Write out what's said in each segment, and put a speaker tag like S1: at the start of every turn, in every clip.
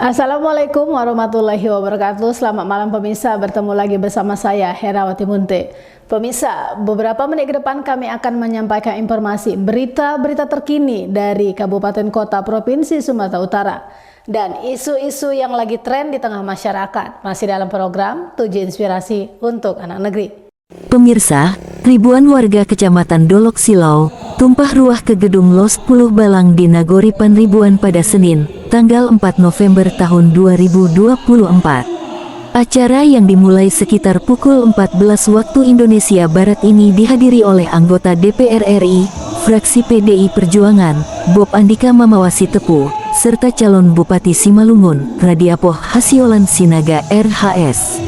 S1: Assalamualaikum warahmatullahi wabarakatuh. Selamat malam pemirsa, bertemu lagi bersama saya Herawati Munte. Pemirsa, beberapa menit ke depan kami akan menyampaikan informasi berita-berita terkini dari Kabupaten Kota Provinsi Sumatera Utara dan isu-isu yang lagi tren di tengah masyarakat. Masih dalam program 7 Inspirasi untuk Anak Negeri.
S2: Pemirsa, ribuan warga Kecamatan Dolok Silau tumpah ruah ke gedung Los 10 Balang di Nagori Panribuan pada Senin, tanggal 4 November tahun 2024. Acara yang dimulai sekitar pukul 14 waktu Indonesia Barat ini dihadiri oleh anggota DPR RI, fraksi PDI Perjuangan, Bob Andika Mamawasi Tepu, serta calon Bupati Simalungun, Radiapoh Hasiolan Sinaga RHS.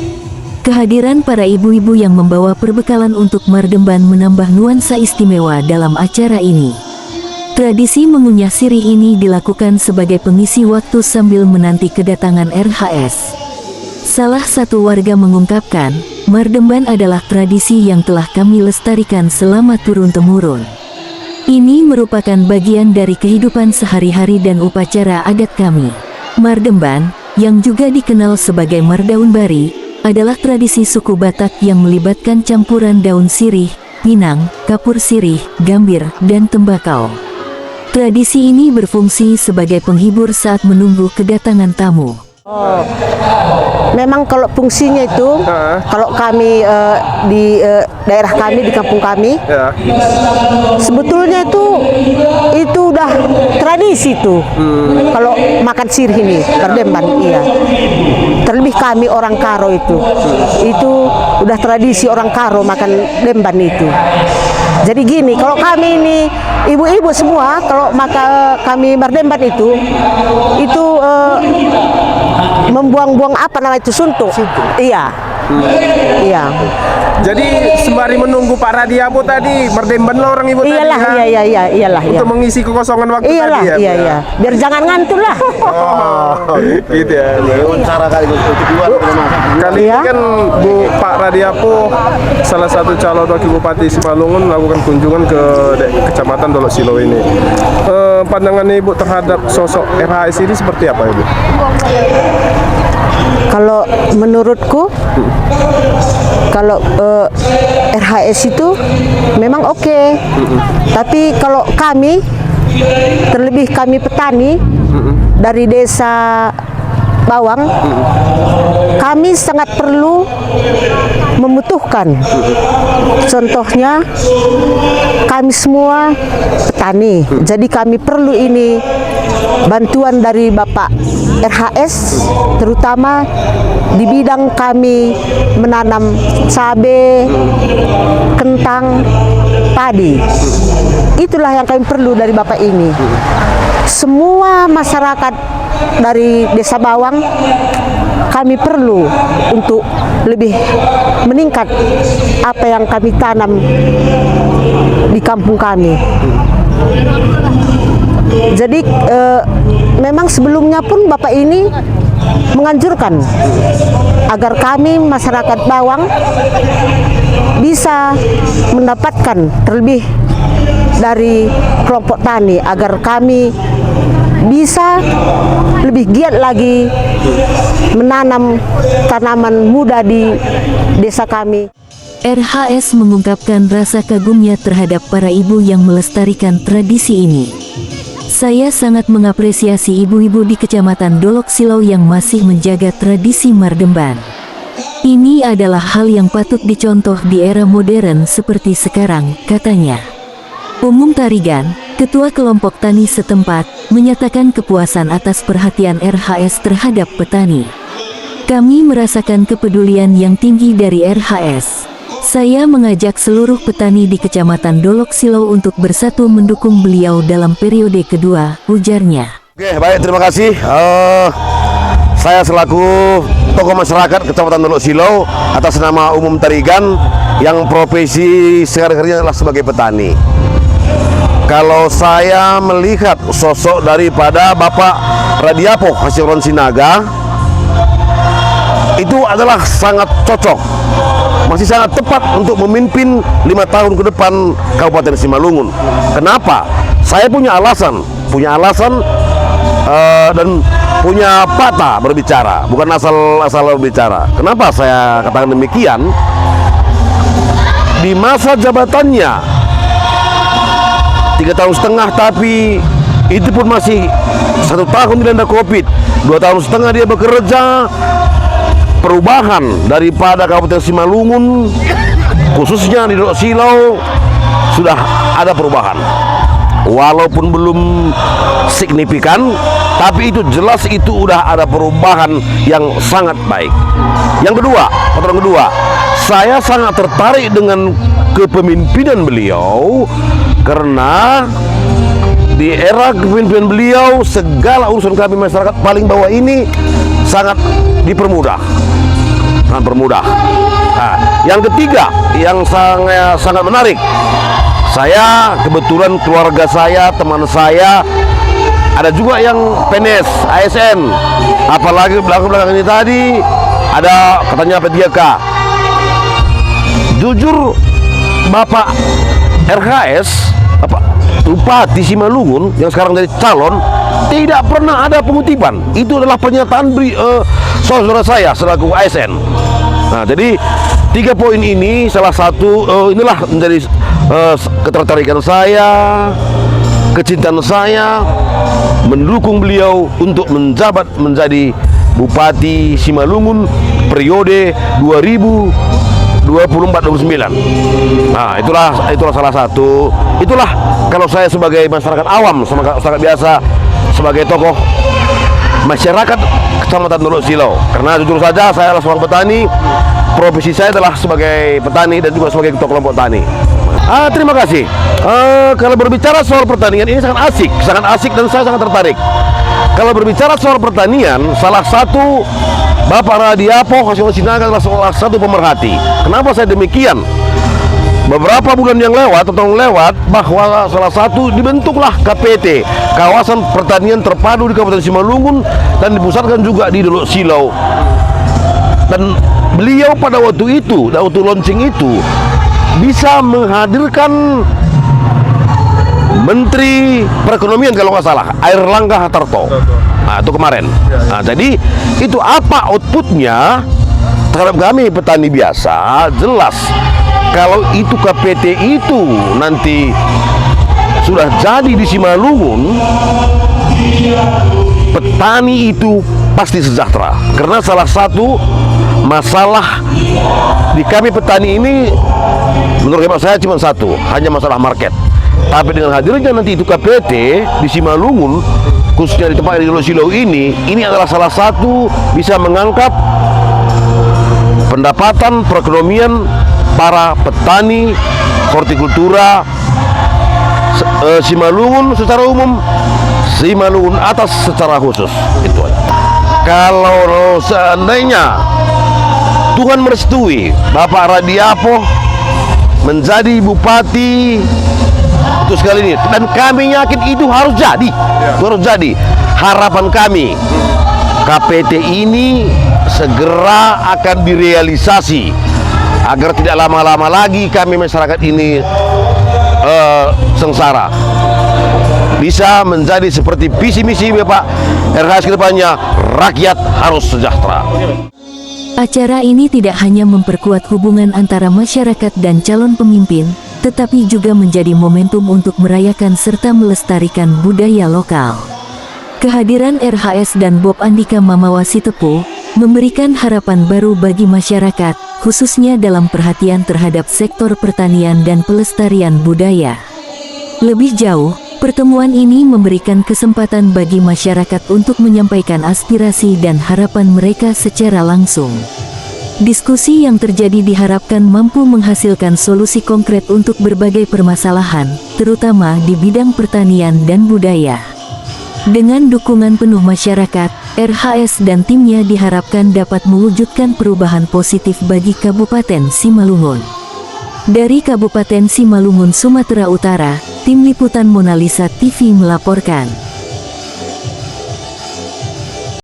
S2: Kehadiran para ibu-ibu yang membawa perbekalan untuk Mardemban menambah nuansa istimewa dalam acara ini. Tradisi mengunyah sirih ini dilakukan sebagai pengisi waktu sambil menanti kedatangan RHS. Salah satu warga mengungkapkan, Mardemban adalah tradisi yang telah kami lestarikan selama turun-temurun. Ini merupakan bagian dari kehidupan sehari-hari dan upacara adat kami. Mardemban, yang juga dikenal sebagai Mardaun Bari, adalah tradisi suku Batak yang melibatkan campuran daun sirih, pinang, kapur sirih, gambir, dan tembakau. Tradisi ini berfungsi sebagai penghibur saat menunggu kedatangan tamu.
S3: Memang kalau fungsinya itu, kalau kami di daerah kami, di kampung kami, sebetulnya itu udah tradisi tuh. Kalau makan sirih ini, Mardemban, iya. Terlebih kami orang Karo itu udah tradisi orang Karo makan demban itu. Jadi gini, kalau kami ini ibu-ibu semua, kalau kami Mardemban itu membuang-buang apa namanya itu suntuk. Iya. Iya.
S4: Jadi sembari menunggu Pak Radiapoh tadi, Mardemban lah orang ibu
S3: iyalah,
S4: tadi ya?
S3: Iyalah.
S4: Untuk mengisi kekosongan waktu
S3: Iyalah,
S4: tadi ya?
S3: Iya. Biar jangan ngantuk lah.
S4: Oh, gitu ya.
S5: Cara kali
S4: Kali ini kan Pak Radiapoh, salah satu calon wakil Bupati Simalungun, melakukan kunjungan ke Kecamatan Dolok Silau ini. Pandangan Ibu terhadap sosok RHS ini seperti apa, Ibu?
S3: Kalau menurutku, kalau RHS itu memang oke. Tapi kalau kami, terlebih kami petani dari desa Bawang, kami sangat perlu membutuhkan. Contohnya, kami semua petani, jadi kami perlu ini bantuan dari Bapak RHS, terutama di bidang kami menanam cabai, kentang, padi. Itulah yang kami perlu dari Bapak ini. Semua masyarakat dari Desa Bawang kami perlu untuk lebih meningkat apa yang kami tanam di kampung kami. Jadi memang sebelumnya pun Bapak ini menganjurkan agar kami masyarakat Bawang bisa mendapatkan terlebih dari kelompok tani agar kami bisa lebih giat lagi menanam tanaman muda di desa kami.
S2: RHS mengungkapkan rasa kagumnya terhadap para ibu yang melestarikan tradisi ini. Saya sangat mengapresiasi ibu-ibu di Kecamatan Dolok Silau yang masih menjaga tradisi Mardemban. Ini adalah hal yang patut dicontoh di era modern seperti sekarang, katanya. Umum Tarigan, Ketua Kelompok Tani setempat, menyatakan kepuasan atas perhatian RHS terhadap petani. Kami merasakan kepedulian yang tinggi dari RHS. Saya mengajak seluruh petani di Kecamatan Dolok Silau untuk bersatu mendukung beliau dalam periode kedua, ujarnya.
S5: Oke, baik, terima kasih. Saya selaku tokoh masyarakat Kecamatan Dolok Silau atas nama Umum Tarigan yang profesi sehari-harinya adalah sebagai petani. Kalau saya melihat sosok daripada Bapak Radiapoh Hasiolan Sinaga, itu adalah sangat cocok, masih sangat tepat untuk memimpin 5 tahun ke depan Kabupaten Simalungun. Kenapa? Saya punya alasan dan punya patah berbicara, bukan asal berbicara. Kenapa saya katakan demikian? Di masa jabatannya 3,5 tahun, tapi itu pun masih 1 tahun dilanda COVID, 2,5 tahun dia bekerja. Perubahan daripada Kabupaten Simalungun, khususnya di Dolok Silau, sudah ada perubahan. Walaupun belum signifikan, tapi itu jelas itu udah ada perubahan yang sangat baik. Yang kedua, saya sangat tertarik dengan kepemimpinan beliau karena di era kepemimpinan beliau segala urusan kami masyarakat paling bawah ini sangat dipermudah. Nah, yang ketiga yang sangat menarik, saya kebetulan keluarga saya, teman saya ada juga yang PNS, ASN, apalagi belakang ini tadi ada katanya P3K. Jujur, Bapak RHS, Bapak Bupati Simalungun yang sekarang jadi calon, tidak pernah ada pengutipan. Itu adalah pernyataan saudara saya selaku ASN. Nah, jadi 3 poin ini salah satu inilah menjadi ketertarikan saya, kecintaan saya mendukung beliau untuk menjabat menjadi Bupati Simalungun periode 2024-2029. Nah, itulah salah satu. Itulah kalau saya sebagai masyarakat awam, masyarakat biasa, sebagai tokoh masyarakat Kecamatan Dolok Silau. Karena jujur saja saya adalah seorang petani, profesi saya adalah sebagai petani dan juga sebagai ketua kelompok tani. Terima kasih. Kalau berbicara soal pertanian ini sangat asik dan saya sangat tertarik. Kalau berbicara soal pertanian, salah satu Bapak Radiapo Hasil Sinaga adalah salah satu pemerhati. Kenapa saya demikian? Beberapa bulan yang lewat bahwa salah satu dibentuklah KPT, Kawasan Pertanian Terpadu di Kabupaten Simalungun, dan dipusatkan juga di Dolok Silau. Dan beliau pada waktu launching itu bisa menghadirkan Menteri Perekonomian kalau nggak salah, Airlangga Hartarto. Nah, itu kemarin. Nah, jadi itu apa outputnya terhadap kami petani biasa? Jelas kalau itu KPT itu nanti sudah jadi di Simalungun, petani itu pasti sejahtera. Karena salah satu masalah di kami petani ini menurut hemat saya cuma satu, hanya masalah market. Tapi dengan hadirnya nanti itu KPT di Simalungun, khususnya di tempat di Dolok Silau ini adalah salah satu bisa mengangkat pendapatan perekonomian para petani hortikultura Simalungun secara umum, Simalungun atas secara khusus. Itu aja. Kalau seandainya Tuhan merestui Bapak Radiapo menjadi bupati itu sekali ini, dan kami yakin itu harus jadi, harapan kami KPT ini segera akan direalisasi agar tidak lama-lama lagi kami masyarakat ini sengsara, bisa menjadi seperti visi misi Bapak RHS ke depannya, rakyat harus sejahtera.
S2: Acara ini tidak hanya memperkuat hubungan antara masyarakat dan calon pemimpin, tetapi juga menjadi momentum untuk merayakan serta melestarikan budaya lokal. Kehadiran RHS dan Bob Andika Mamawasitepo memberikan harapan baru bagi masyarakat, khususnya dalam perhatian terhadap sektor pertanian dan pelestarian budaya. Lebih jauh, pertemuan ini memberikan kesempatan bagi masyarakat untuk menyampaikan aspirasi dan harapan mereka secara langsung. Diskusi yang terjadi diharapkan mampu menghasilkan solusi konkret untuk berbagai permasalahan, terutama di bidang pertanian dan budaya. Dengan dukungan penuh masyarakat, RHS dan timnya diharapkan dapat mewujudkan perubahan positif bagi Kabupaten Simalungun. Dari Kabupaten Simalungun, Sumatera Utara, Tim Liputan Monalisa TV melaporkan.